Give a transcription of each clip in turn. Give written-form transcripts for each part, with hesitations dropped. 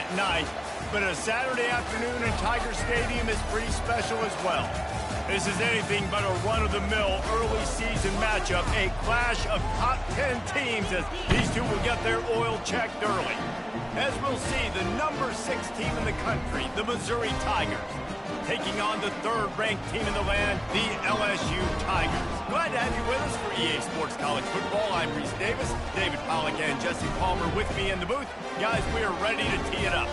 at night, but a Saturday afternoon in Tiger Stadium is pretty special as well. This is anything but a run-of-the-mill early season matchup, a clash of top 10 teams as these two will get their oil checked early. As we'll see, the number 6 team in the country, the Missouri Tigers, taking on the third-ranked team in the land, the LSU Tigers. Glad to have you with us for EA Sports College Football. I'm Reese Davis, David Pollack and Jesse Palmer with me in the booth. Guys, we are ready to tee it up.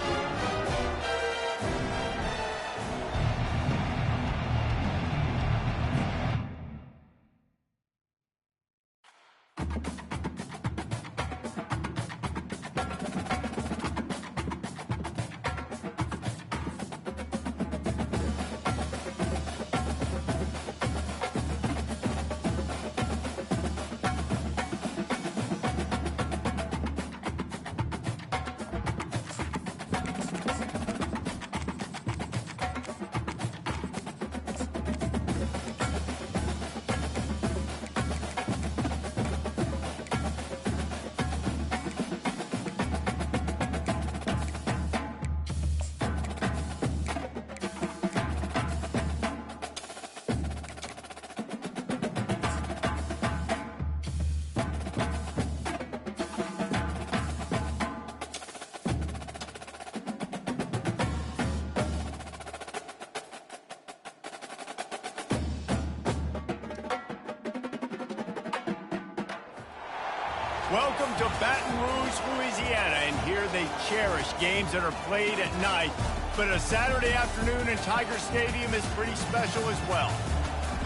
Welcome to Baton Rouge, Louisiana, and here they cherish games that are played at night, but a Saturday afternoon in Tiger Stadium is pretty special as well.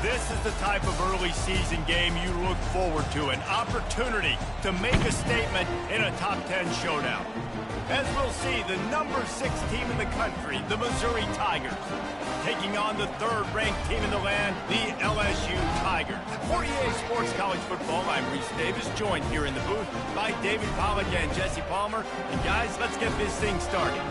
This is the type of early season game you look forward to, an opportunity to make a statement in a top 10 showdown. As we'll see, the number 6 team in the country, the Missouri Tigers, taking on the third-ranked team in the land, the LSU Tigers. For EA Sports College Football, I'm Reese Davis, joined here in the booth by David Pollack and Jesse Palmer. And guys, let's get this thing started.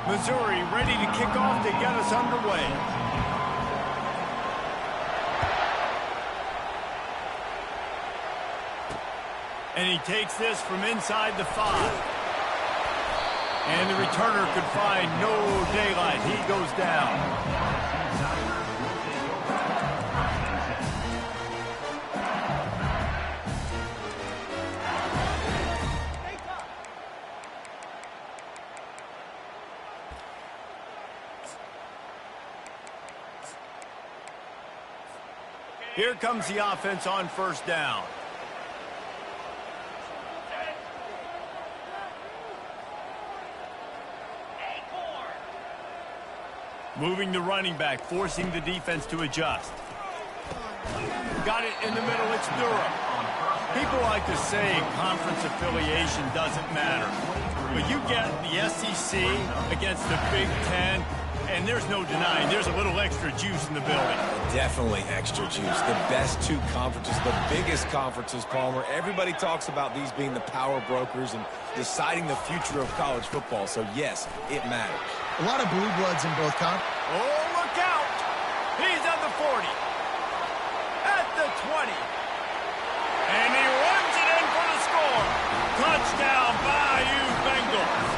Missouri ready to kick off to get us underway. And he takes this from inside the 5. And the returner could find no daylight. He goes down. Here comes the offense on first down. Moving the running back, forcing the defense to adjust. Got it in the middle, it's Durham. People like to say conference affiliation doesn't matter. But you get the SEC against the Big Ten, and there's no denying there's a little extra juice in the building. Definitely extra juice. The best 2 conferences, the biggest conferences, Palmer. Everybody talks about these being the power brokers and deciding the future of college football. So, yes, it matters. A lot of blue bloods in both conferences. Oh, look out! He's at the 40. At the 20. And he runs it in for the score. Touchdown, Bayou Bengals.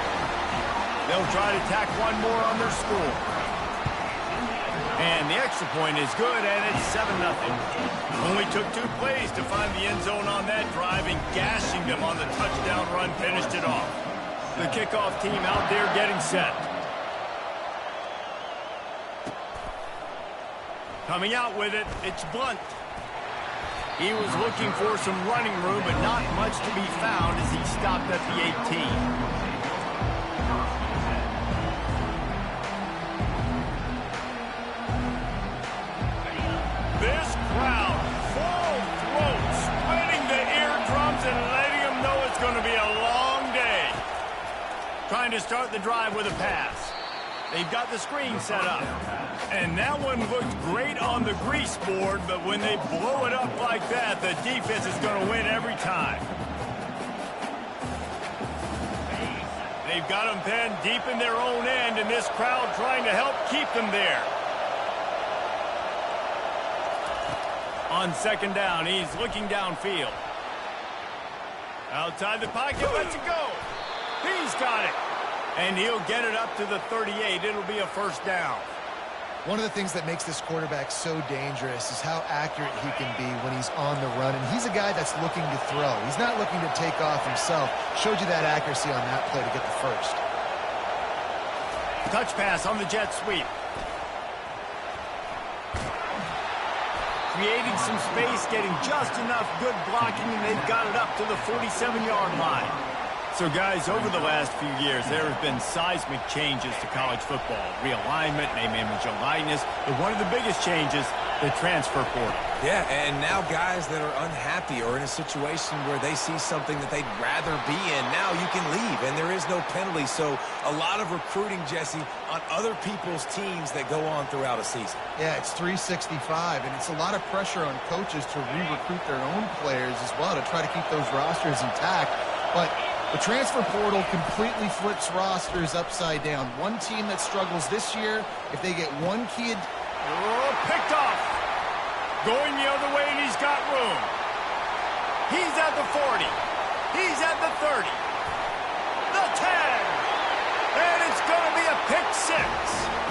They'll try to tack one more on their score. And the extra point is good, and it's 7-0. Only took 2 plays to find the end zone on that drive, and gashing them on the touchdown run finished it off. The kickoff team out there getting set. Coming out with it, it's Blunt. He was looking for some running room, but not much to be found as he stopped at the 18. This crowd, full throat, splitting the eardrums and letting them know it's going to be a long day. Trying to start the drive with a pass. They've got the screen set up. And that one looked great on the grease board, but when they blow it up like that, the defense is going to win every time. They've got them pinned deep in their own end, and this crowd trying to help keep them there. On second down, he's looking downfield. Outside the pocket, lets it go. He's got it. And he'll get it up to the 38. It'll be a first down. One of the things that makes this quarterback so dangerous is how accurate he can be when he's on the run. And he's a guy that's looking to throw. He's not looking to take off himself. Showed you that accuracy on that play to get the first. Touch pass on the jet sweep. Creating some space, getting just enough good blocking, and they've got it up to the 47-yard line. So, guys, over the last few years, there have been seismic changes to college football. Realignment, name, image, and likeness. But one of the biggest changes, the transfer portal. Yeah, and now guys that are unhappy or in a situation where they see something that they'd rather be in, now you can leave, and there is no penalty. So a lot of recruiting, Jesse, on other people's teams that go on throughout a season. Yeah, it's 365, and it's a lot of pressure on coaches to re-recruit their own players as well to try to keep those rosters intact. But the transfer portal completely flips rosters upside down. One team that struggles this year, if they get one kid... Oh, picked off. Going the other way, and he's got room. He's at the 40. He's at the 30. The 10. And it's going to be a pick six.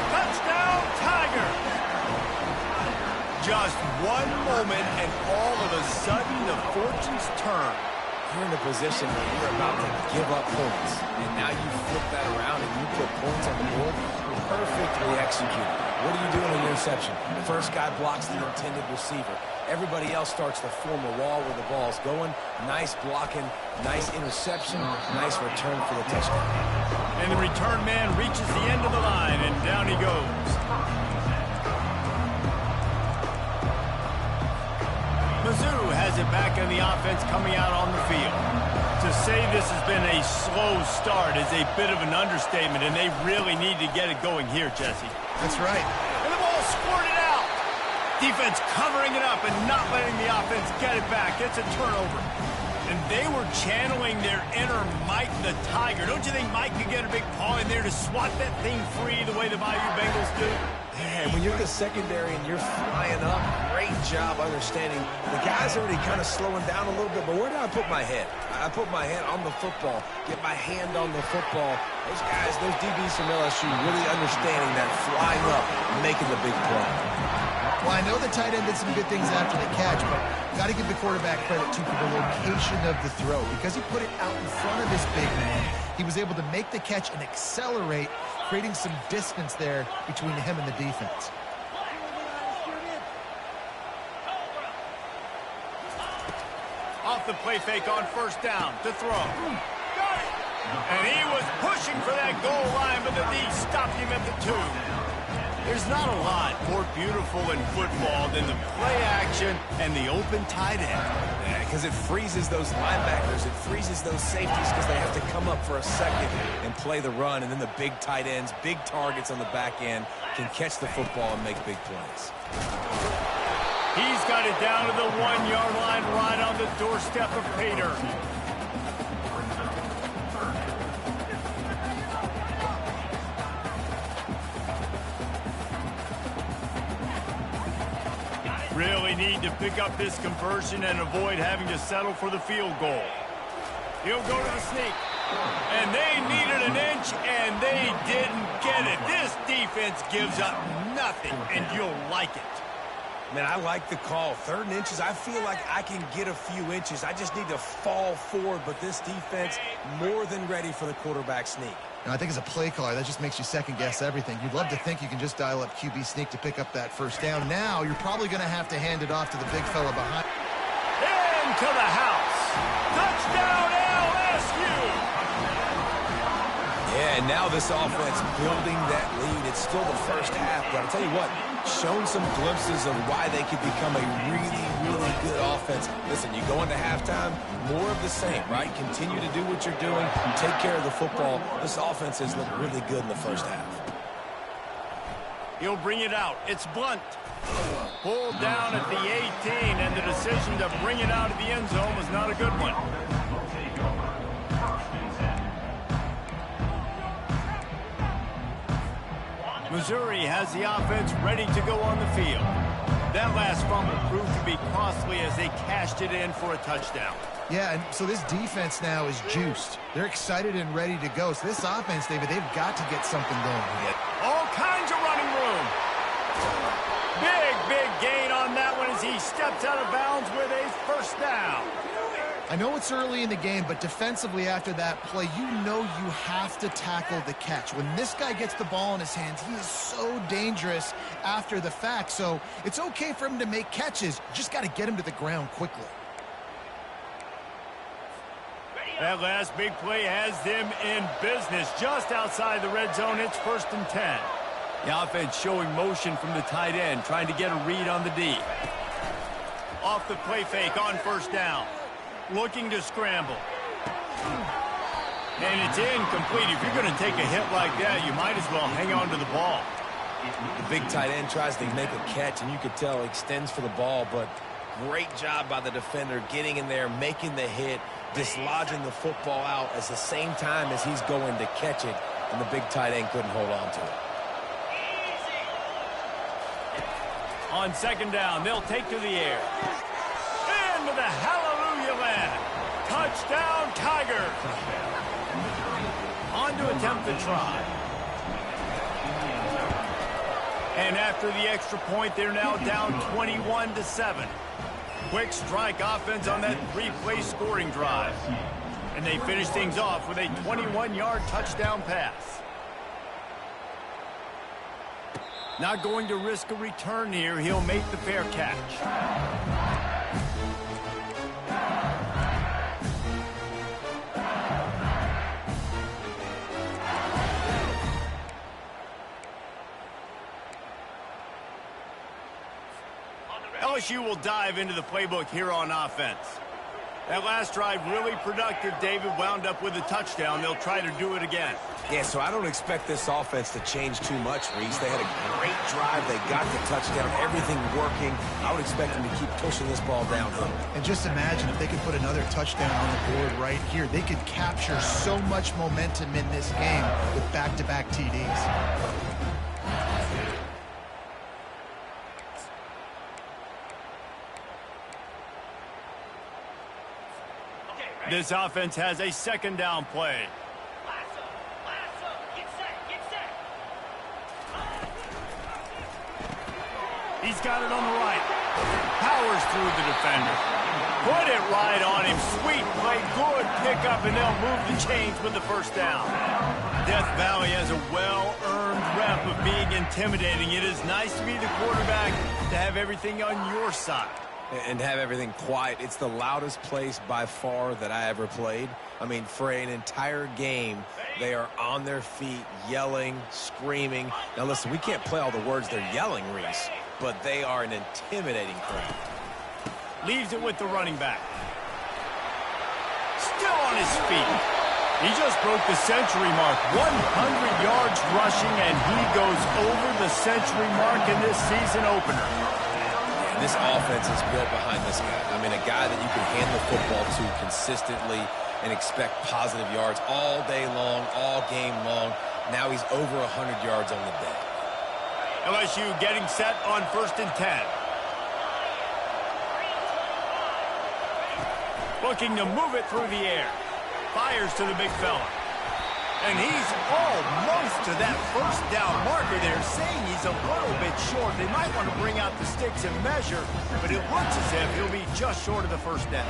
Touchdown, Tigers. Just one moment, and all of a sudden, the fortunes turn. You're in a position where you're about to give up points, and now you flip that around and you put points on the board. Perfectly executed. What are you doing in interception? The first guy blocks the intended receiver. Everybody else starts to form a wall where the ball's going. Nice blocking, nice interception, nice return for the touchdown. And the return man reaches the end of the line, and down he goes. Mizzou has it back in the offense coming out on the field. To say this has been a slow start is a bit of an understatement, and they really need to get it going here, Jesse. That's right. And the ball squirted out. Defense covering it up and not letting the offense get it back. It's a turnover. And they were channeling their inner Mike the Tiger. Don't you think Mike could get a big paw in there to swat that thing free the way the Bayou Bengals do? And when you're the secondary and you're flying up, great job understanding. The guy's already kind of slowing down a little bit, but where do I put my head? I put my head on the football, get my hand on the football. Those guys, those DBs from LSU really understanding that flying up, making the big play. Well, I know the tight end did some good things after the catch, but got to give the quarterback credit, too, for the location of the throw. Because he put it out in front of this big man, he was able to make the catch and accelerate, creating some distance there between him and the defense. Off the play fake on first down to throw. And he was pushing for that goal line, but the D stopped him at the 2. There's not a lot more beautiful in football than the play action and the open tight end. Yeah, because it freezes those linebackers. It freezes those safeties because they have to come up for a second and play the run. And then the big tight ends, big targets on the back end can catch the football and make big plays. He's got it down to the 1-yard line right on the doorstep of Pater. Really need to pick up this conversion and avoid having to settle for the field goal. He'll go to the sneak. And they needed an inch, and they didn't get it. This defense gives up nothing, and you'll like it. Man, I like the call. 3rd and inches, I feel like I can get a few inches. I just need to fall forward, but this defense more than ready for the quarterback sneak. Now, I think as a play caller, that just makes you second-guess everything. You'd love to think you can just dial up QB sneak to pick up that first down. Now, you're probably going to have to hand it off to the big fella behind. Into the house. Touchdown, LSU! Yeah, and now this offense building that lead. It's still the first half, but I'll tell you what, shown some glimpses of why they could become a really, really good offense. Listen, you go into halftime, more of the same, right? Continue to do what you're doing, take care of the football. This offense has looked really good in the first half. He'll bring it out. It's Blunt. Pulled down at the 18, and the decision to bring it out of the end zone was not a good one. Missouri has the offense ready to go on the field. That last fumble proved to be costly as they cashed it in for a touchdown. Yeah, and so this defense now is juiced. They're excited and ready to go. So this offense, David, they've got to get something going here. All kinds of running room. Big gain on that one as he steps out of bounds with a first down. I know it's early in the game, but defensively after that play, you know you have to tackle the catch. When this guy gets the ball in his hands, he is so dangerous after the fact. So it's okay for him to make catches. You just got to get him to the ground quickly. That last big play has them in business just outside the red zone. It's 1st and 10. The offense showing motion from the tight end, trying to get a read on the D. Off the play fake on first down. Looking to scramble. And it's incomplete. If you're going to take a hit like that, you might as well hang on to the ball. The big tight end tries to make a catch, and you could tell he extends for the ball, but great job by the defender getting in there, making the hit, dislodging the football out at the same time as he's going to catch it, and the big tight end couldn't hold on to it. On 2nd down, they'll take to the air. Into the hallelujah land. Touchdown, Tigers. On to attempt the try. And after the extra point, they're now down 21-7. Quick strike offense on that 3-play scoring drive. And they finish things off with a 21-yard touchdown pass. Not going to risk a return here. He'll make the fair catch. LSU will dive into the playbook here on offense. That last drive really productive. David wound up with a touchdown. They'll try to do it again. Yeah, so I don't expect this offense to change too much, Reese. They had a great drive. They got the touchdown, everything working. I would expect them to keep pushing this ball downhill. And just imagine if they could put another touchdown on the board right here. They could capture so much momentum in this game with back-to-back TDs. This offense has a 2nd down play. He's got it on the right. Powers through the defender. Put it right on him. Sweet play. Good pickup, and they'll move the chains with the first down. Death Valley has a well-earned rep of being intimidating. It is nice to be the quarterback, to have everything on your side. And have everything quiet. It's the loudest place by far that I ever played. I mean, for an entire game, they are on their feet, yelling, screaming. Now, listen, we can't play all the words they're yelling, Reese, but they are an intimidating crowd. Leaves it with the running back. Still on his feet. He just broke the century mark. 100 yards rushing, and he goes over the century mark in this season opener. This offense is built behind this guy. I mean, a guy that you can hand the football to consistently and expect positive yards all day long, all game long. Now he's over 100 yards on the day. LSU getting set on 1st and 10. Looking to move it through the air. Fires to the big fella. And he's almost to that first down marker there, saying he's a little bit short. They might want to bring out the sticks and measure, but it looks as if he'll be just short of the first down.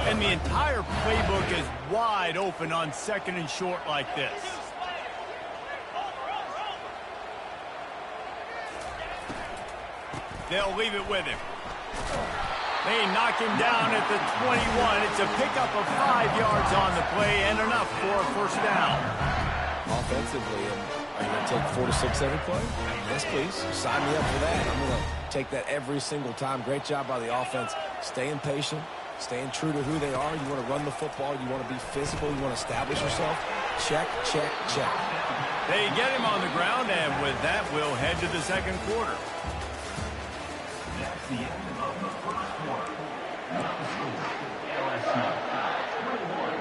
And the entire playbook is wide open on 2nd and short like this. They'll leave it with him. They knock him down at the 21. It's a pickup of 5 yards on the play and enough for a first down. Offensively, are you going to take 4 to 6 every play? Yes, please. Sign me up for that. I'm going to take that every single time. Great job by the offense. Staying patient, staying true to who they are. You want to run the football. You want to be physical. You want to establish yourself. Check, check, check. They get him on the ground, and with that, we'll head to the 2nd quarter. That's the end of the first quarter. LSU, 21,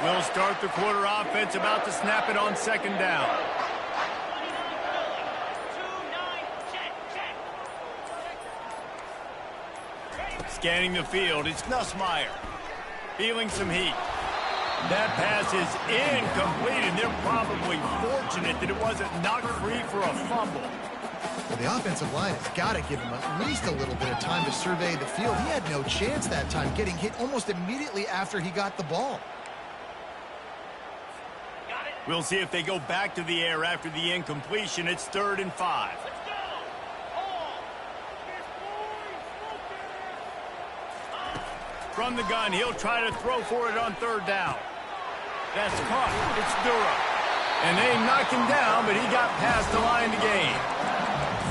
We'll start the quarter offense, about to snap it on second down. Scanning the field, it's Nussmeier. Feeling some heat. That pass is incomplete, and they're probably fortunate that it wasn't knocked free for a fumble. Well, the offensive line has got to give him at least a little bit of time to survey the field. He had no chance that time, getting hit almost immediately after he got the ball. We'll see if they go back to the air after the incompletion. It's 3rd and 5. From the gun, he'll try to throw for it on 3rd down. That's caught. It's Durham. And they knocked him down, but he got past the line to gain.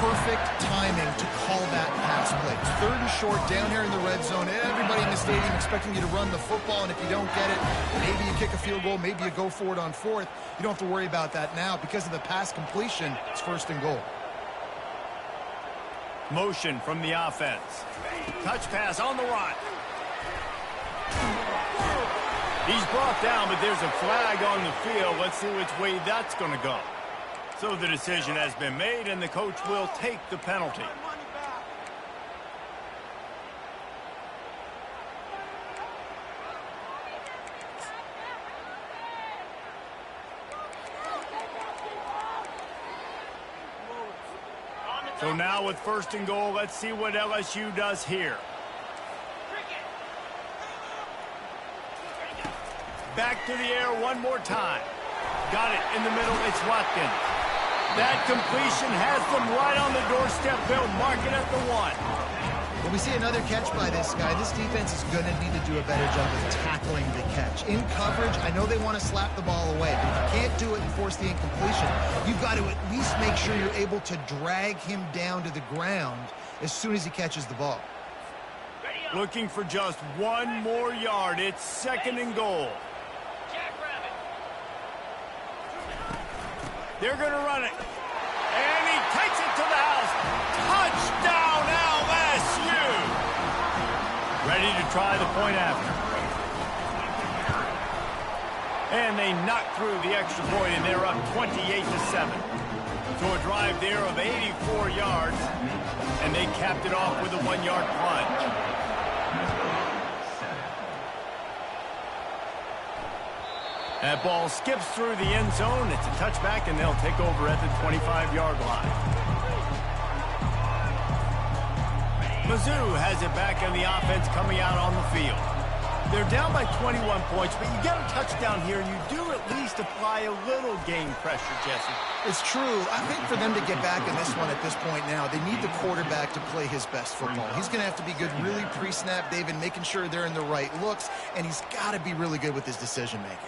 Perfect timing to call that pass play. 3rd and short down here in the red zone. Everybody in the stadium expecting you to run the football, and if you don't get it, maybe you kick a field goal, maybe you go for it on 4th. You don't have to worry about that now. Because of the pass completion, it's 1st and goal. Motion from the offense. Touch pass on the run. He's brought down, but there's a flag on the field. Let's see which way that's going to go. So the decision has been made, and the coach will take the penalty. So now with 1st and goal, let's see what LSU does here. Back to the air one more time. Got it in the middle. It's Watkins. That completion has them right on the doorstep. They'll mark it at the 1. When we see another catch by this guy, this defense is going to need to do a better job of tackling the catch. In coverage, I know they want to slap the ball away, but if you can't do it and force the incompletion, you've got to at least make sure you're able to drag him down to the ground as soon as he catches the ball. Looking for just 1 more yard. It's 2nd and goal. They're going to run it. And he takes it to the house. Touchdown, LSU! Ready to try the point after. And they knock through the extra point, and they're up 28-7. So a drive there of 84 yards, and they capped it off with a 1-yard plunge. That ball skips through the end zone. It's a touchback, and they'll take over at the 25-yard line. Mizzou has it back, and the offense coming out on the field. They're down by 21 points, but you get a touchdown here, and you do at least apply a little game pressure, Jesse. It's true. I think for them to get back in this one at this point now, they need the quarterback to play his best football. He's going to have to be good really pre-snap, David, making sure they're in the right looks, and he's got to be really good with his decision-making.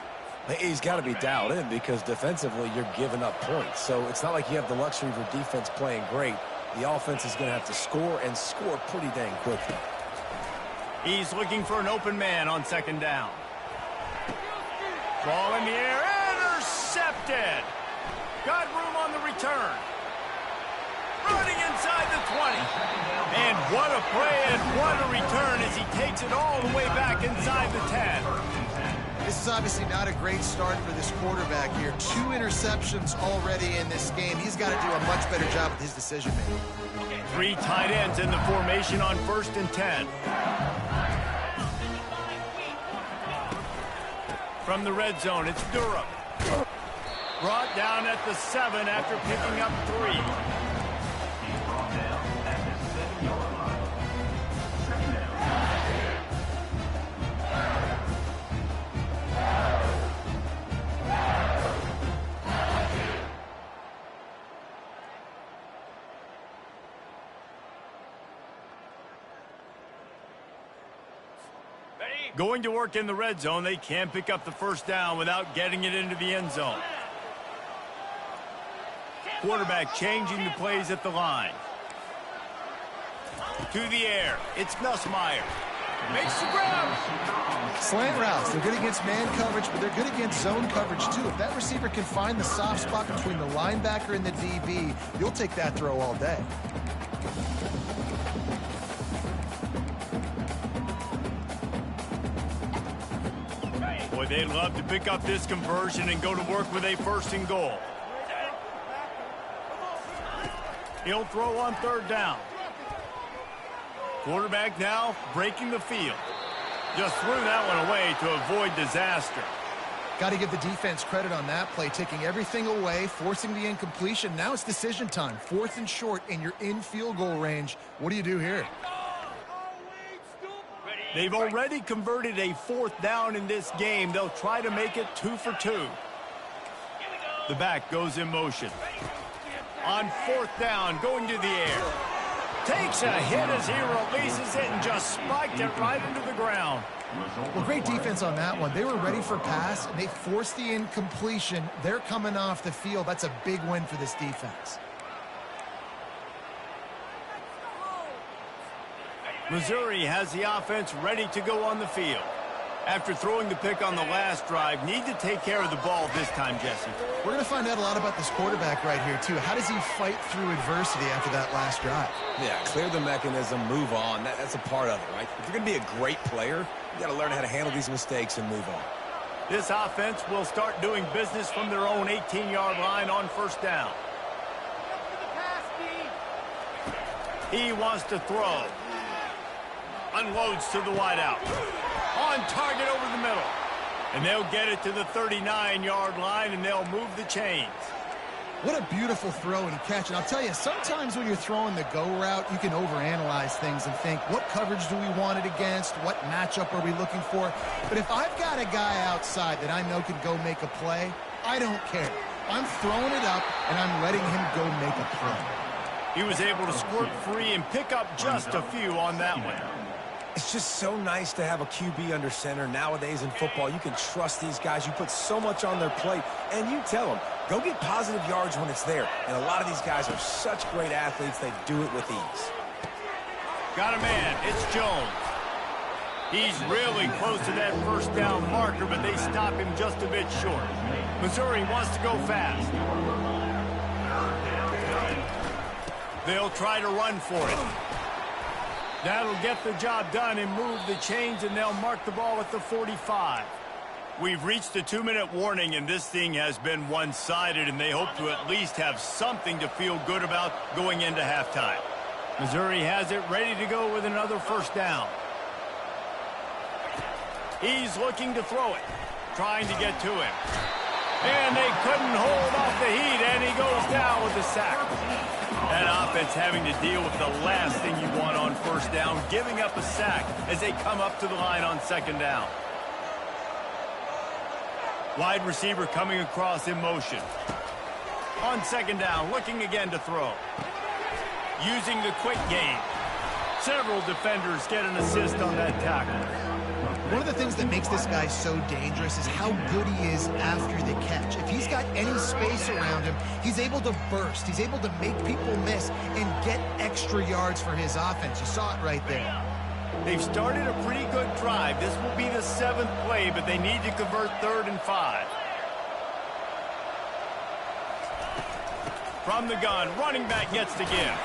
He's got to be dialed in because defensively you're giving up points. So it's not like you have the luxury of your defense playing great. The offense is going to have to score and score pretty dang quickly. He's looking for an open man on 2nd down. Ball in the air, intercepted. Got room on the return. Running inside the 20. And what a play and what a return as he takes it all the way back inside the 10. This is obviously not a great start for this quarterback here. 2 interceptions already in this game. He's got to do a much better job with his decision-making. 3 tight ends in the formation on 1st and 10. From the red zone, it's Durham. Brought down at the 7 after picking up 3. Going to work in the red zone, they can't pick up the 1st down without getting it into the end zone. Quarterback changing the plays at the line. To the air, it's Nussmeier. Makes the grab. Slant routes, they're good against man coverage, but they're good against zone coverage too. If that receiver can find the soft spot between the linebacker and the DB, you'll take that throw all day. Boy, they'd love to pick up this conversion and go to work with a 1st and goal. He'll throw on 3rd down. Quarterback now breaking the field. Just threw that one away to avoid disaster. Got to give the defense credit on that play, taking everything away, forcing the incompletion. Now it's decision time. 4th and short, and you're in field goal range. What do you do here? They've already converted a 4th down in this game. They'll try to make it 2 for 2. The back goes in motion. On 4th down, going to the air. Takes a hit as he releases it and just spiked it right into the ground. Well, great defense on that one. They were ready for pass, and they forced the incompletion. They're coming off the field. That's a big win for this defense. Missouri has the offense ready to go on the field. After throwing the pick on the last drive, need to take care of the ball this time, Jesse. We're going to find out a lot about this quarterback right here, too. How does he fight through adversity after that last drive? Yeah, clear the mechanism, move on. That's a part of it, right? If you're going to be a great player, you got to learn how to handle these mistakes and move on. This offense will start doing business from their own 18-yard line on 1st down. He wants to throw. Unloads to the wideout. On target over the middle. And they'll get it to the 39-yard line, and they'll move the chains. What a beautiful throw and catch. And I'll tell you, sometimes when you're throwing the go route, you can overanalyze things and think, what coverage do we want it against? What matchup are we looking for? But if I've got a guy outside that I know can go make a play, I don't care. I'm throwing it up, and I'm letting him go make a play. He was able to squirt free and pick up just a few on that one. It's just so nice to have a QB under center. Nowadays in football, you can trust these guys. You put so much on their plate, and you tell them, go get positive yards when it's there. And a lot of these guys are such great athletes, they do it with ease. Got a man. It's Jones. He's really close to that 1st down marker, but they stop him just a bit short. Missouri wants to go fast. They'll try to run for it. That'll get the job done and move the chains, and they'll mark the ball at the 45. We've reached the 2-minute warning, and this thing has been one-sided, and they hope to at least have something to feel good about going into halftime. Missouri has it ready to go with another 1st down. He's looking to throw it, trying to get to him. And they couldn't hold off the heat, and he goes down with the sack. That offense having to deal with the last thing you want on 1st down, giving up a sack as they come up to the line on 2nd down. Wide receiver coming across in motion. On 2nd down, looking again to throw. Using the quick game. Several defenders get an assist on that tackle. One of the things that makes this guy so dangerous is how good he is after the catch. If he's got any space around him, he's able to burst. He's able to make people miss and get extra yards for his offense. You saw it right there. They've started a pretty good drive. This will be the 7th play, but they need to convert 3rd and 5. From the gun, running back gets to give.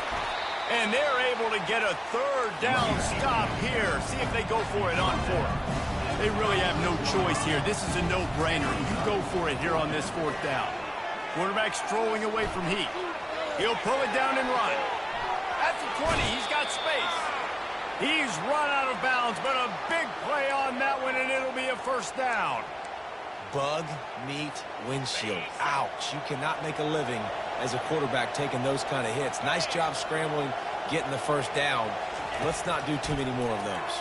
And they're able to get a 3rd down stop here. See if they go for it on 4th. They really have no choice here. This is a no-brainer. You go for it here on this 4th down. Quarterback strolling away from heat. He'll pull it down and run. At the 20, he's got space. He's run out of bounds, but a big play on that one, and it'll be a 1st down. Bug, meat, windshield. Ouch. You cannot make a living as a quarterback taking those kind of hits. Nice job scrambling, getting the 1st down. Let's not do too many more of those.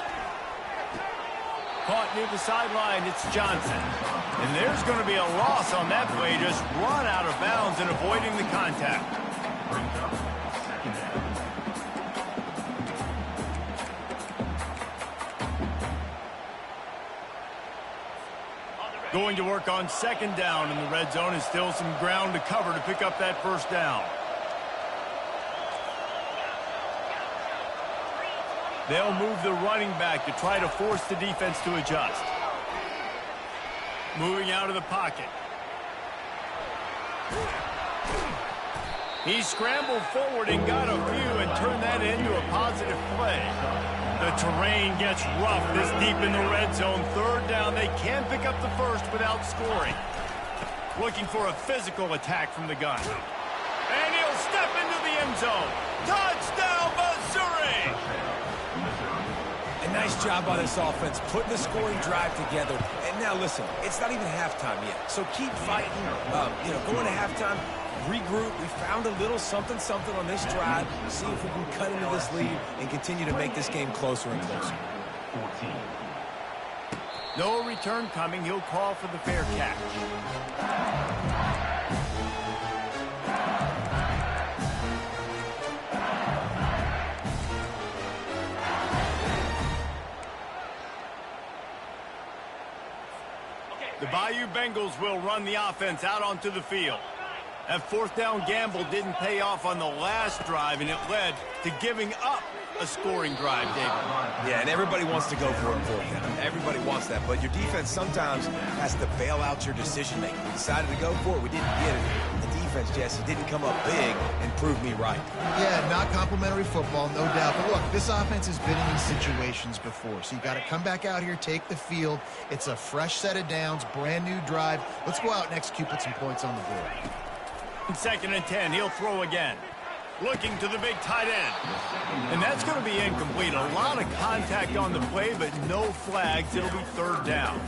Caught near the sideline, it's Johnson. And there's going to be a loss on that play, just run out of bounds and avoiding the contact. Going to work on 2nd down in the red zone, and still some ground to cover to pick up that 1st down. They'll move the running back to try to force the defense to adjust. Moving out of the pocket. He scrambled forward and got a few and turned that into a positive play. The terrain gets rough this deep in the red zone. Third down, they can pick up the first without scoring. Looking for a physical attack from the gun. And he'll step into the end zone. Touchdown, Missouri! A nice job by this offense, putting the scoring drive together. And now listen, it's not even halftime yet. So keep fighting, going to halftime, regroup. We found a little something on this drive. See if we can cut into this lead and continue to make this game closer and closer. 14. No return coming. He'll call for the fair catch. The Bayou Bengals will run the offense out onto the field. That fourth down gamble didn't pay off on the last drive, and it led to giving up a scoring drive, David. Yeah, and everybody wants to go for a fourth down. Everybody wants that, but your defense sometimes has to bail out your decision-making. We decided to go for it. We didn't get it. The defense, Jesse, didn't come up big and prove me right. Yeah, not complimentary football, no doubt. But look, this offense has been in these situations before, so you got to come back out here, take the field. It's a fresh set of downs, brand new drive. Let's go out and execute, put some points on the board. 2nd and 10, he'll throw again. Looking to the big tight end. And that's going to be incomplete. A lot of contact on the play, but no flags. It'll be 3rd down.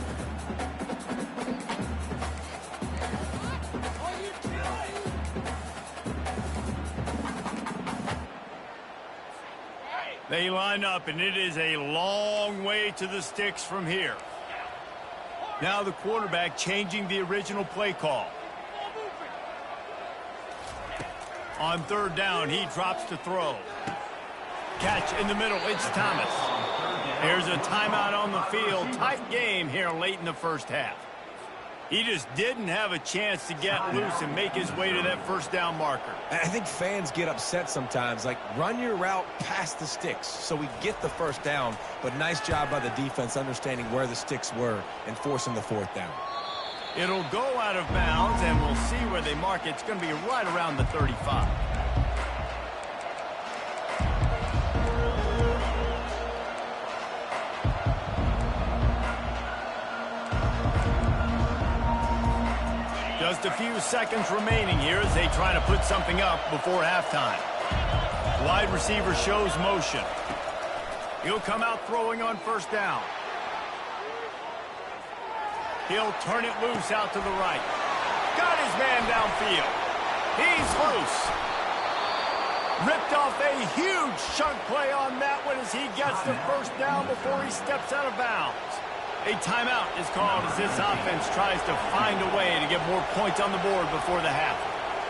They line up, and it is a long way to the sticks from here. Now the quarterback changing the original play call. On 3rd down, he drops to throw. Catch in the middle, it's Thomas. There's a timeout on the field. Tight game here late in the first half. He just didn't have a chance to get loose and make his way to that 1st down marker. I think fans get upset sometimes, like run your route past the sticks so we get the 1st down, but nice job by the defense understanding where the sticks were and forcing the 4th down. It'll go out of bounds, and we'll see where they mark it. It's going to be right around the 35. Just a few seconds remaining here as they try to put something up before halftime. Wide receiver shows motion. He'll come out throwing on 1st down. He'll turn it loose out to the right. Got his man downfield. He's loose. Ripped off a huge chunk play on that one as he gets the 1st down before he steps out of bounds. A timeout is called as this offense tries to find a way to get more points on the board before the half.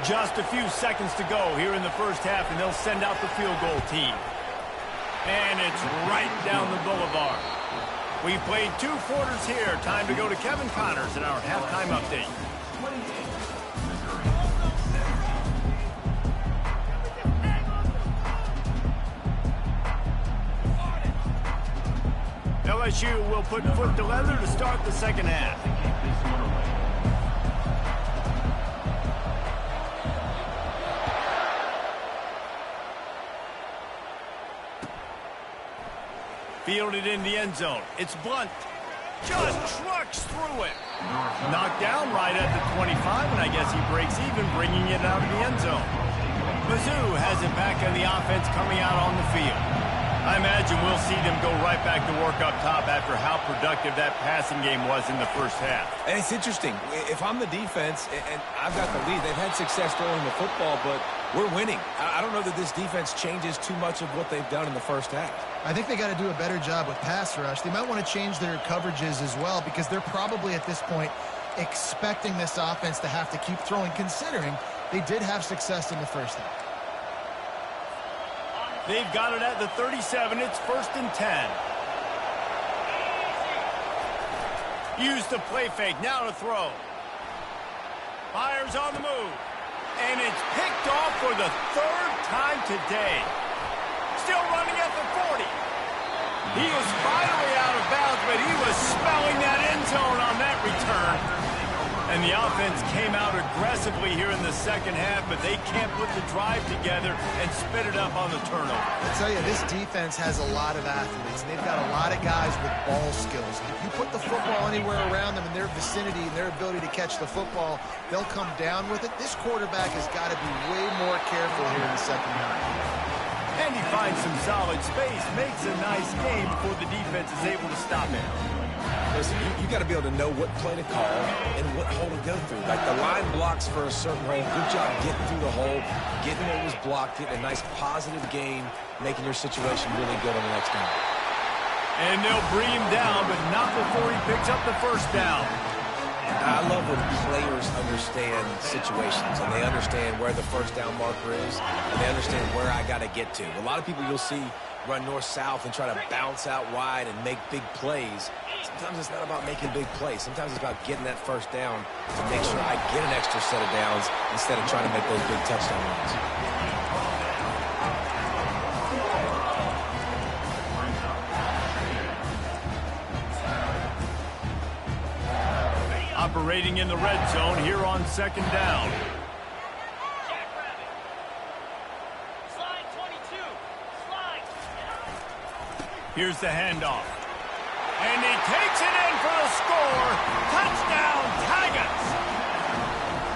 Just a few seconds to go here in the first half, and they'll send out the field goal team. And it's right down the boulevard. We've played 2 quarters here. Time to go to Kevin Connors in our halftime update. LSU will put foot to leather to start the 2nd half. Fielded in the end zone. It's Blunt. Just trucks through it. Knocked down right at the 25, and I guess he breaks even, bringing it out of the end zone. Mizzou has it back on the offense coming out on the field. I imagine we'll see them go right back to work up top after how productive that passing game was in the first half. And it's interesting. If I'm the defense and I've got the lead, they've had success throwing the football, but we're winning. I don't know that this defense changes too much of what they've done in the first half. I think they got to do a better job with pass rush. They might want to change their coverages as well because they're probably at this point expecting this offense to have to keep throwing, considering they did have success in the first half. They've got it at the 37. It's 1st and 10. Use the play fake. Now to throw. Fires on the move. And it's picked off for the 3rd time today. Still running at the 40. He is finally out of bounds, but he was smelling that end zone on that return. And the offense came out aggressively here in the second half, but they can't put the drive together and spit it up on the turnover. I tell you, this defense has a lot of athletes, and they've got a lot of guys with ball skills. If you put the football anywhere around them in their vicinity and their ability to catch the football, they'll come down with it. This quarterback has got to be way more careful here in the second half. And he finds some solid space, makes a nice game before the defense is able to stop him. Listen, you got to be able to know what play to call and what hole to go through. Like the line blocks for a certain hole. Good job getting through the hole, getting what was blocked, getting a nice positive gain, making your situation really good on the next down. And they'll bring him down, but not before he picks up the first down. I love when players understand situations and they understand where the first down marker is and they understand where I got to get to. A lot of people you'll see run north-south and try to bounce out wide and make big plays. Sometimes it's not about making big plays. Sometimes it's about getting that first down to make sure I get an extra set of downs instead of trying to make those big touchdown runs. Operating in the red zone here on second down. Here's the handoff. And he takes it in for the score. Touchdown, Tigers!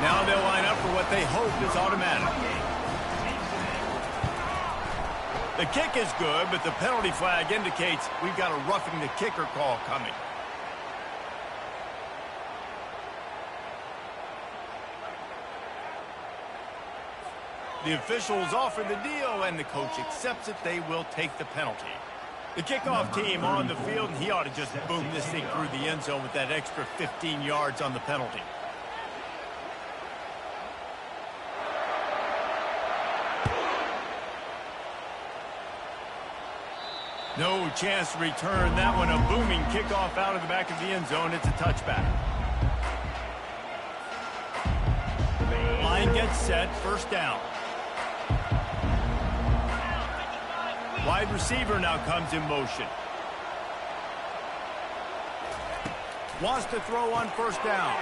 Now they'll line up for what they hope is automatic. The kick is good, but the penalty flag indicates we've got a roughing the kicker call coming. The officials offer the deal, and the coach accepts it. They will take the penalty. The kickoff team on the field, and he ought to just boom this thing through the end zone with that extra 15 yards on the penalty. No chance to return that one. A booming kickoff out of the back of the end zone. It's a touchback. Line gets set. First down. Wide receiver now comes in motion. Wants to throw on first down.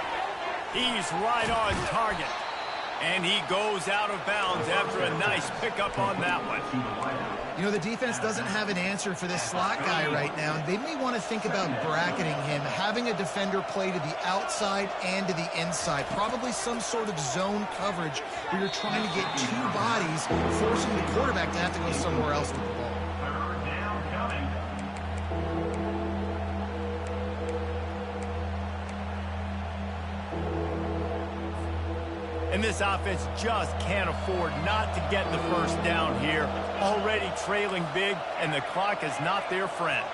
He's right on target. And he goes out of bounds after a nice pickup on that one. You know, the defense doesn't have an answer for this slot guy right now. They may want to think about bracketing him, having a defender play to the outside and to the inside. Probably some sort of zone coverage where you're trying to get two bodies, forcing the quarterback to have to go somewhere else with the ball. And this offense just can't afford not to get the first down here. Already trailing big, and the clock is not their friend.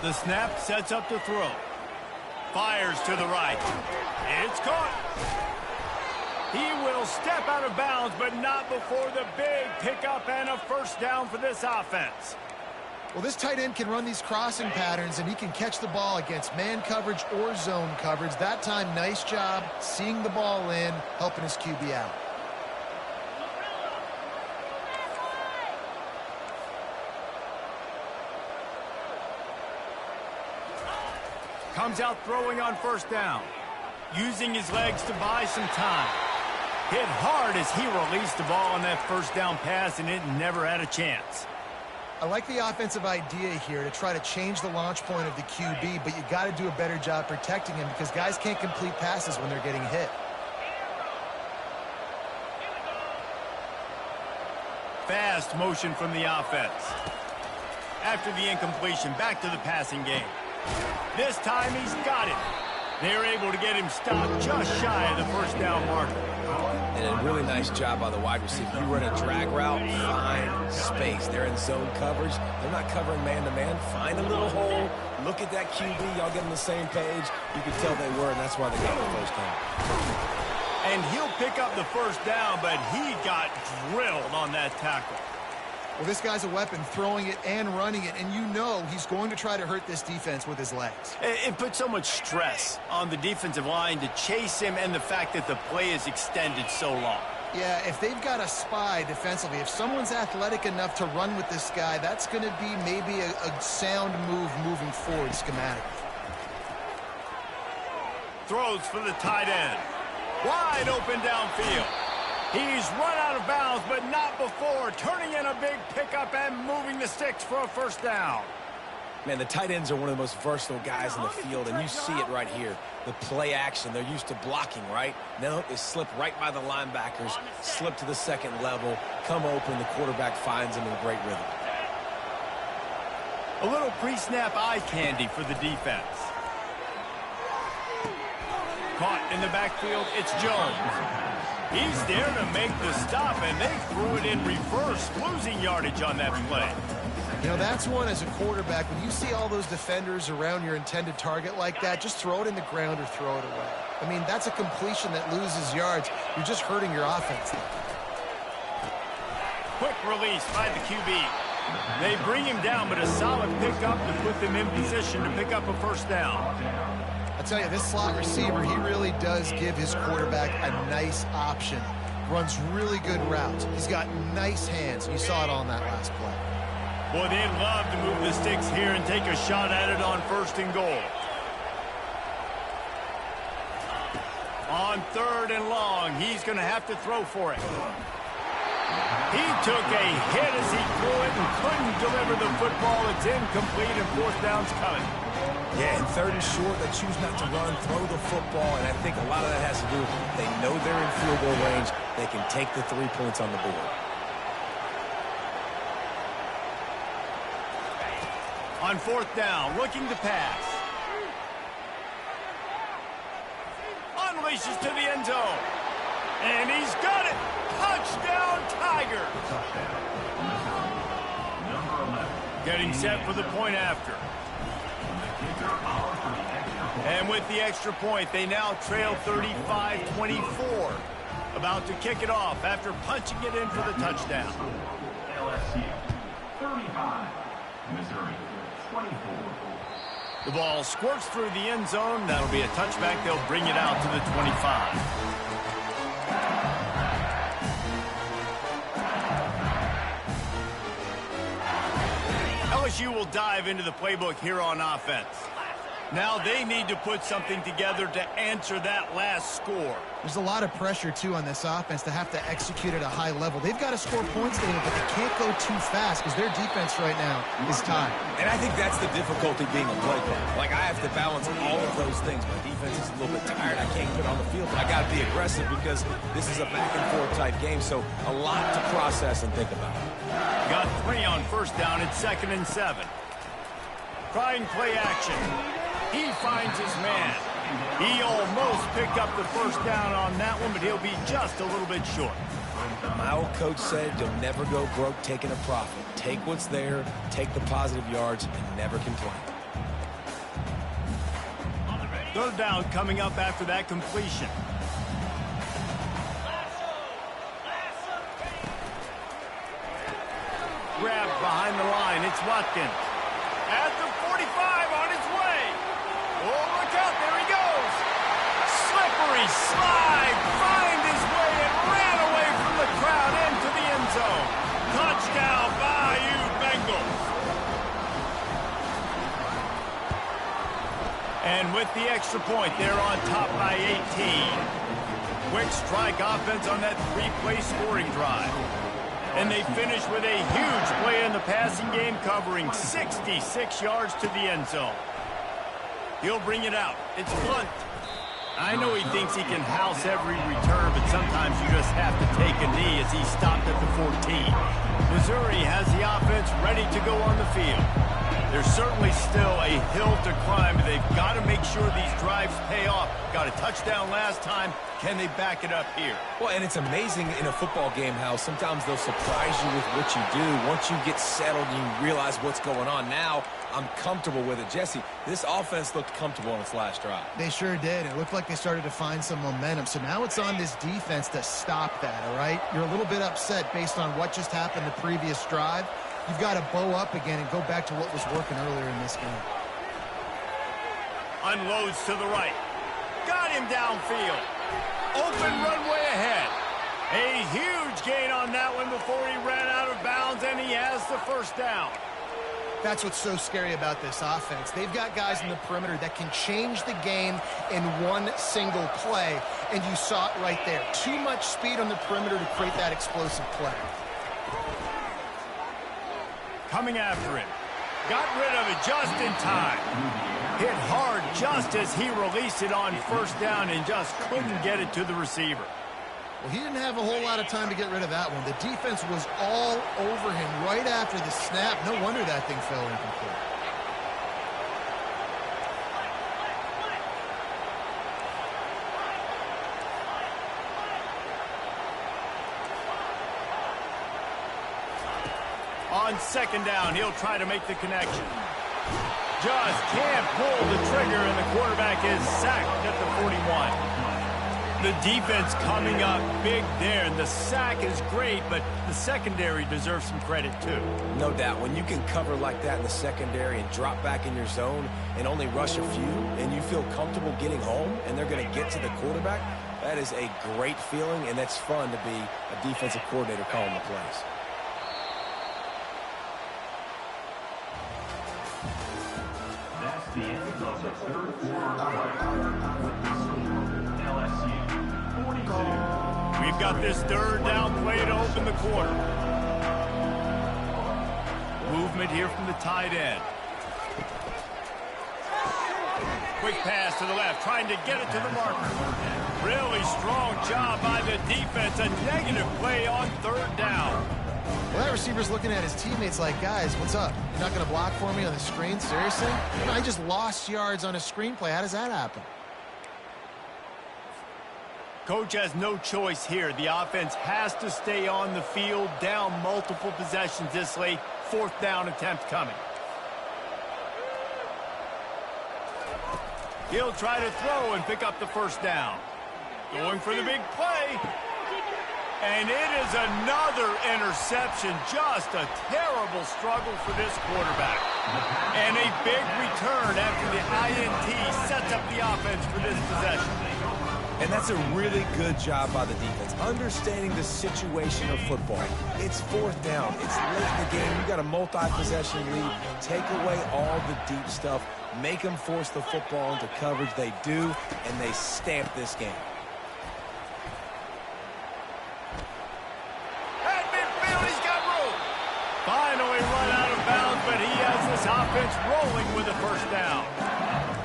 The snap sets up the throw. Fires to the right. It's caught. He will step out of bounds, but not before the big pickup and a first down for this offense. Well, this tight end can run these crossing patterns, and he can catch the ball against man coverage or zone coverage. That time, nice job seeing the ball in, helping his QB out. Comes out throwing on first down. Using his legs to buy some time. Hit hard as he released the ball on that first down pass, and it never had a chance. I like the offensive idea here to try to change the launch point of the QB, but you got to do a better job protecting him because guys can't complete passes when they're getting hit. Fast motion from the offense. After the incompletion, back to the passing game. This time he's got it. They're able to get him stopped just shy of the first down marker. And a really nice job by the wide receiver. You run a drag route, find space. They're in zone coverage. They're not covering man-to-man. Find a little hole. Look at that QB. Y'all get on the same page. You can tell they were, and that's why they got the first down. And he'll pick up the first down, but he got drilled on that tackle. Well, this guy's a weapon, throwing it and running it, and you know he's going to try to hurt this defense with his legs. It puts so much stress on the defensive line to chase him and the fact that the play is extended so long. Yeah, if they've got a spy defensively, if someone's athletic enough to run with this guy, that's going to be maybe a sound move moving forward schematically. Throws for the tight end. Wide open downfield. He's run out of bounds, but not before turning in a big pickup and moving the sticks for a first down. Man, the tight ends are one of the most versatile guys in the field, and you see it right here. The play action, they're used to blocking, right? Now they slip right by the linebackers, slip to the second level, come open, the quarterback finds them in great rhythm. A little pre-snap eye candy for the defense. Caught in the backfield, it's Jones. He's there to make the stop, and they threw it in reverse, losing yardage on that play. You know, that's one as a quarterback. When you see all those defenders around your intended target like that, just throw it in the ground or throw it away. I mean, that's a completion that loses yards. You're just hurting your offense. Quick release by the QB. They bring him down, but a solid pickup to put them in position to pick up a first down. I tell you, this slot receiver, he really does give his quarterback a nice option. Runs really good routes. He's got nice hands. You saw it on that last play. Boy, they'd love to move the sticks here and take a shot at it on 1st and goal. On 3rd and long, he's going to have to throw for it. He took a hit as he threw it and couldn't deliver the football. It's incomplete and 4th down's coming. Yeah, and 3rd and short, they choose not to run, throw the football, and I think a lot of that has to do with they know they're in field goal range. They can take the 3 points on the board. On 4th down, looking to pass. Unleashes to the end zone. And he's got it. Touchdown, Tiger. Getting set for the point after. And with the extra point, they now trail 35-24. About to kick it off after punching it in for the touchdown. LSU 35, Missouri 24. The ball squirts through the end zone. That'll be a touchback. They'll bring it out to the 25. LSU will dive into the playbook here on offense. Now they need to put something together to answer that last score. There's a lot of pressure, too, on this offense to have to execute at a high level. They've got to score points, David, but they can't go too fast because their defense right now is tied. And I think that's the difficulty being a play caller. Like, I have to balance all of those things. My defense is a little bit tired. I can't get on the field, but I got to be aggressive because this is a back-and-forth type game, so a lot to process and think about. Got 3 on 1st down. It's 2nd and 7. Trying play action. He finds his man. He almost picked up the 1st down on that one, but he'll be just a little bit short. My old coach said you'll never go broke taking a profit. Take what's there, take the positive yards, and never complain. 3rd down coming up after that completion. Grabbed behind the line. It's Watkins. At the 45 on his way. Oh, look out. There he goes. Slippery slide. Find his way and ran away from the crowd into the end zone. Touchdown, Bayou Bengals. And with the extra point, they're on top by 18. Quick strike offense on that 3-play scoring drive. And they finish with a huge play in the passing game, covering 66 yards to the end zone. He'll bring it out. It's Blunt. I know he thinks he can house every return, but sometimes you just have to take a knee as he stopped at the 14. Missouri has the offense ready to go on the field. There's certainly still a hill to climb, but they've got to make sure these drives pay off. Got a touchdown last time. Can they back it up here? Well, and it's amazing in a football game how sometimes they'll surprise you with what you do. Once you get settled and you realize what's going on, now I'm comfortable with it. Jesse, this offense looked comfortable on its last drive. They sure did. It looked like they started to find some momentum. So now it's on this defense to stop that, all right? You're a little bit upset based on what just happened the previous drive. You've got to bow up again and go back to what was working earlier in this game. Unloads to the right. Got him downfield. Open runway ahead. A huge gain on that one before he ran out of bounds, and he has the first down. That's what's so scary about this offense. They've got guys in the perimeter that can change the game in one single play, and you saw it right there. Too much speed on the perimeter to create that explosive play. Coming after him. Got rid of it just in time. Hit hard just as he released it on first down and just couldn't get it to the receiver. Well, he didn't have a whole lot of time to get rid of that one. The defense was all over him right after the snap. No wonder that thing fell incomplete. On second down, he'll try to make the connection. Just can't pull the trigger, and the quarterback is sacked at the 41. The defense coming up big there, and the sack is great, but the secondary deserves some credit too. No doubt. When you can cover like that in the secondary and drop back in your zone and only rush a few, and you feel comfortable getting home, and they're going to get to the quarterback, that is a great feeling, and that's fun to be a defensive coordinator calling the plays. That's the end of the third quarter. LSU 42. We've got this third down play to open the quarter. Movement here from the tight end. Quick pass to the left, trying to get it to the marker. Really strong job by the defense. A negative play on third down. Well, that receiver's looking at his teammates like, guys, what's up? You're not going to block for me on the screen? Seriously? I just lost yards on a screenplay. How does that happen? Coach has no choice here. The offense has to stay on the field, down multiple possessions this late. Fourth down attempt coming. He'll try to throw and pick up the first down. Going for the big play. And it is another interception. Just a terrible struggle for this quarterback. And a big return after the INT sets up the offense for this possession. And that's a really good job by the defense, understanding the situation of football. It's fourth down. It's late in the game. You got a multi-possession lead. Take away all the deep stuff. Make them force the football into coverage. They do, and they stamp this game. At midfield, he's got room. Finally run out of bounds, but he has this offense rolling with a first down.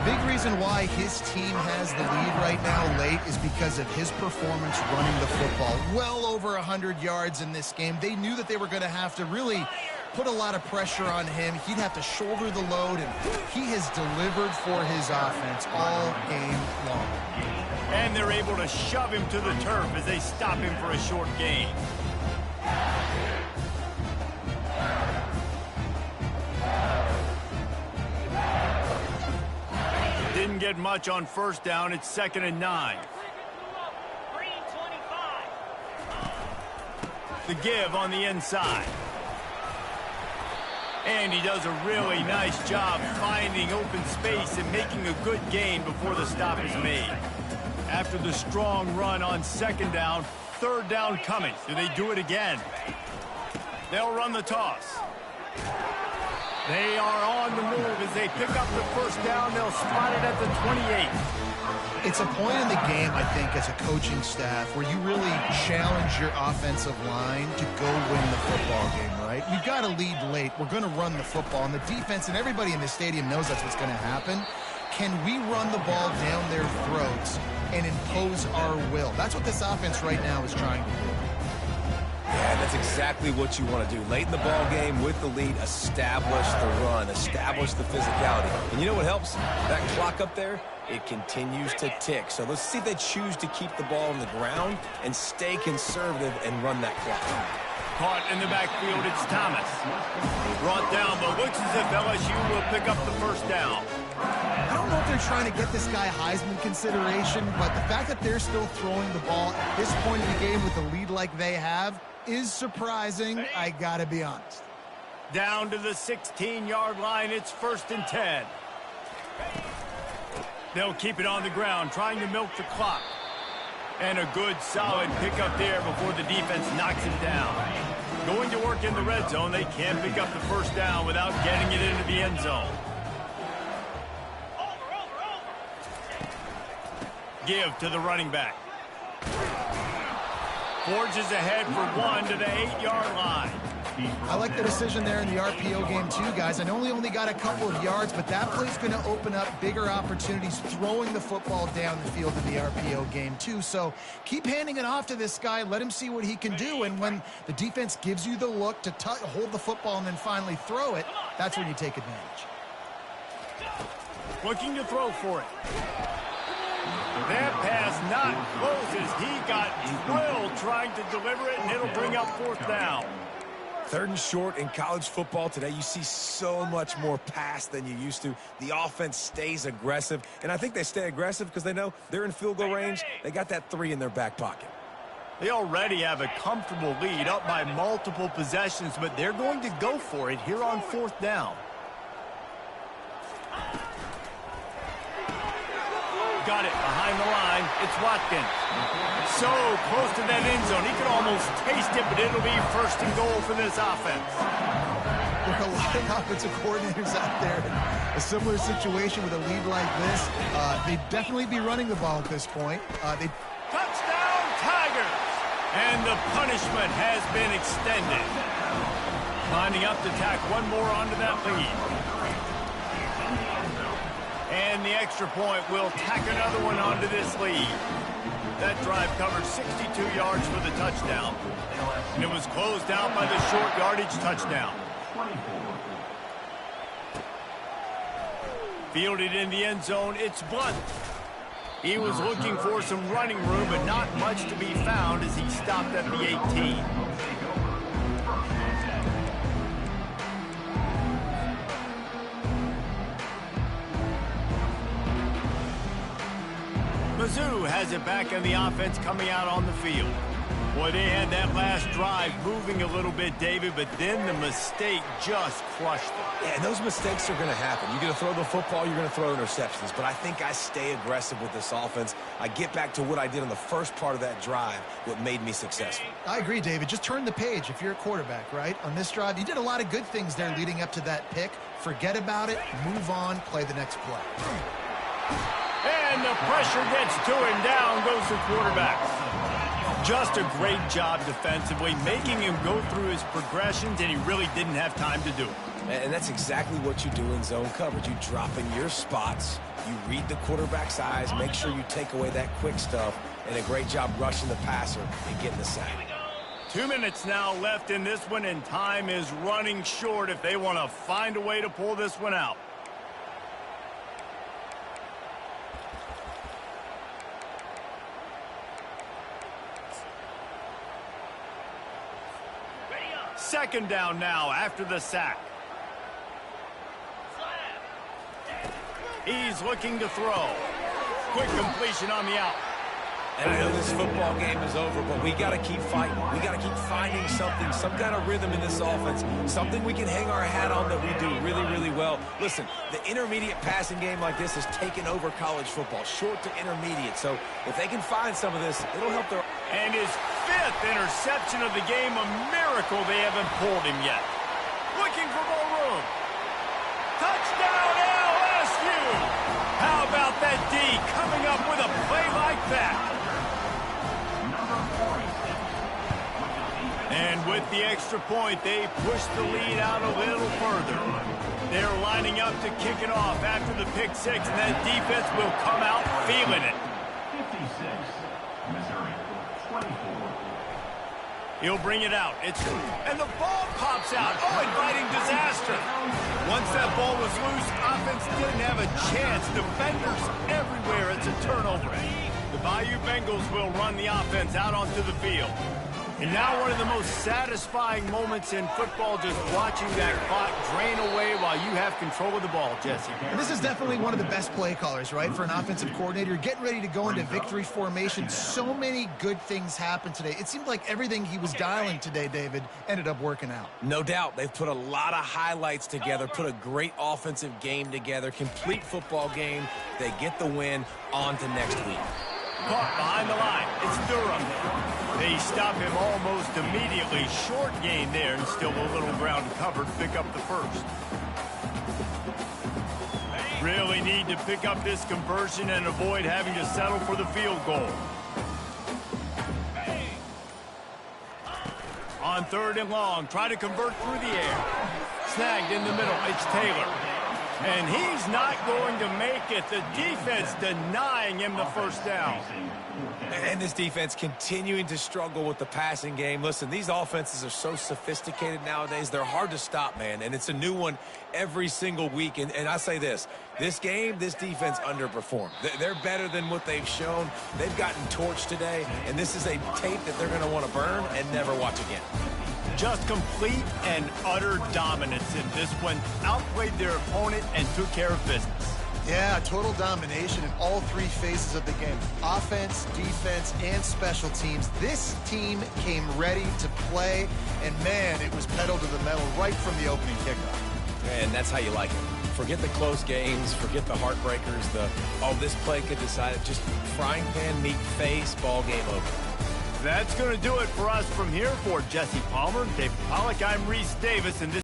Big reason why his team has the lead right now late is because of his performance running the football. Well over 100 yards in this game. They knew that they were going to have to really put a lot of pressure on him. He'd have to shoulder the load, and he has delivered for his offense all game long. And they're able to shove him to the turf as they stop him for a short gain. Didn't get much on first down. It's 2nd and 9. The give on the inside. And he does a really nice job finding open space and making a good gain before the stop is made. After the strong run on second down, third down coming. Do they do it again? They'll run the toss. They are on the move as they pick up the first down. They'll spot it at the 28. It's a point in the game, I think, as a coaching staff where you really challenge your offensive line to go win the football game, right? We've got to lead late. We're going to run the football. And the defense and everybody in the stadium knows that's what's going to happen. Can we run the ball down their throats and impose our will? That's what this offense right now is trying to do. Yeah, that's exactly what you want to do. Late in the ball game with the lead, establish the run, establish the physicality. And you know what helps? That clock up there, it continues to tick. So let's see if they choose to keep the ball on the ground and stay conservative and run that clock. Caught in the backfield, it's Thomas. Brought down, but looks as if LSU will pick up the first down. I don't know if they're trying to get this guy Heisman consideration, but the fact that they're still throwing the ball at this point in the game with a lead like they have is surprising, I gotta be honest. Down to the 16-yard line, it's 1st and 10. They'll keep it on the ground, trying to milk the clock. And a good, solid pickup there before the defense knocks him down. Going to work in the red zone, they can't pick up the first down without getting it into the end zone. Give to the running back. Forges ahead for one to the 8-yard line. I like the decision there in the RPO game too, guys. I know he only got a couple of yards, but that play's going to open up bigger opportunities throwing the football down the field in the RPO game too. So keep handing it off to this guy. Let him see what he can do. And when the defense gives you the look to hold the football and then finally throw it, that's when you take advantage. Looking to throw for it. That pass not close as he got drilled trying to deliver it, and it'll bring up fourth down. 3rd and short in college football today. You see so much more pass than you used to. The offense stays aggressive, and I think they stay aggressive because they know they're in field goal range. They got that 3 in their back pocket. They already have a comfortable lead up by multiple possessions, but they're going to go for it here on 4th down. Got it behind the line. It's Watkins. So close to that end zone. He could almost taste it, but it'll be 1st and goal for this offense. There are a lot of offensive coordinators out there in a similar situation with a lead like this. They'd definitely be running the ball at this point. Touchdown, Tigers! And the punishment has been extended. Lining up to tack one more onto that lead. And the extra point will tack another one onto this lead. That drive covered 62 yards for the touchdown. And it was closed out by the short yardage touchdown. Fielded in the end zone, it's Blunt. He was looking for some running room, but not much to be found as he stopped at the 18. Mizzou has it back in the offense coming out on the field. Boy, they had that last drive moving a little bit, David, but then the mistake just crushed them. Yeah, and those mistakes are going to happen. You're going to throw the football, you're going to throw interceptions. But I think I stay aggressive with this offense. I get back to what I did on the first part of that drive, what made me successful. I agree, David. Just turn the page if you're a quarterback, right? On this drive, you did a lot of good things there leading up to that pick. Forget about it, move on, play the next play. And the pressure gets to him. Down goes the quarterback. Just a great job defensively, making him go through his progressions, and he really didn't have time to do it. And that's exactly what you do in zone coverage. You drop in your spots, you read the quarterback's eyes, make sure you take away that quick stuff, and a great job rushing the passer and getting the sack. 2 minutes now left in this one, and time is running short if they want to find a way to pull this one out. Second down now after the sack. He's looking to throw. Quick completion on the out. And I know this football game is over, but we got to keep fighting. We got to keep finding something, some kind of rhythm in this offense, something we can hang our hat on that we do really, really well. Listen, the intermediate passing game like this has taken over college football, short to intermediate. So if they can find some of this, it'll help their... And his 5th interception of the game, a miracle they haven't pulled him yet. Looking for more room. Touchdown, LSU! How about that D coming up with a play like that? And with the extra point, they push the lead out a little further. They're lining up to kick it off after the pick 6, and that defense will come out feeling it. 56, Missouri, 24. He'll bring it out. And the ball pops out. Oh, inviting disaster. Once that ball was loose, offense didn't have a chance. Defenders everywhere. It's a turnover. The Bayou Bengals will run the offense out onto the field. And now one of the most satisfying moments in football, just watching that clock drain away while you have control of the ball, Jesse. And this is definitely one of the best play callers, right, for an offensive coordinator. Getting ready to go into victory formation. So many good things happened today. It seemed like everything he was dialing today, David, ended up working out. No doubt. They've put a lot of highlights together, put a great offensive game together, complete football game. They get the win. On to next week. caught behind the line. It's Durham. They stop him almost immediately. Short gain there, and still a little ground covered. Pick up the first. Really need to pick up this conversion and avoid having to settle for the field goal. On 3rd and long, try to convert through the air. Snagged in the middle, it's Taylor. And he's not going to make it. The defense denying him the first down. And this defense continuing to struggle with the passing game. Listen, these offenses are so sophisticated nowadays. They're hard to stop, man. And it's a new one every single week. And I say this game, this defense underperformed. They're better than what they've shown. They've gotten torched today. And this is a tape that they're going to want to burn and never watch again. Just complete and utter dominance in this one. Outplayed their opponent and took care of business. Yeah, total domination in all 3 phases of the game. Offense, defense, and special teams. This team came ready to play, and man, it was pedal to the metal right from the opening kickoff. And that's how you like it. Forget the close games, forget the heartbreakers, this play could decide it. Just frying pan, meat face, ball game over. That's going to do it for us from here. For Jesse Palmer, David Pollack, I'm Reese Davis, and this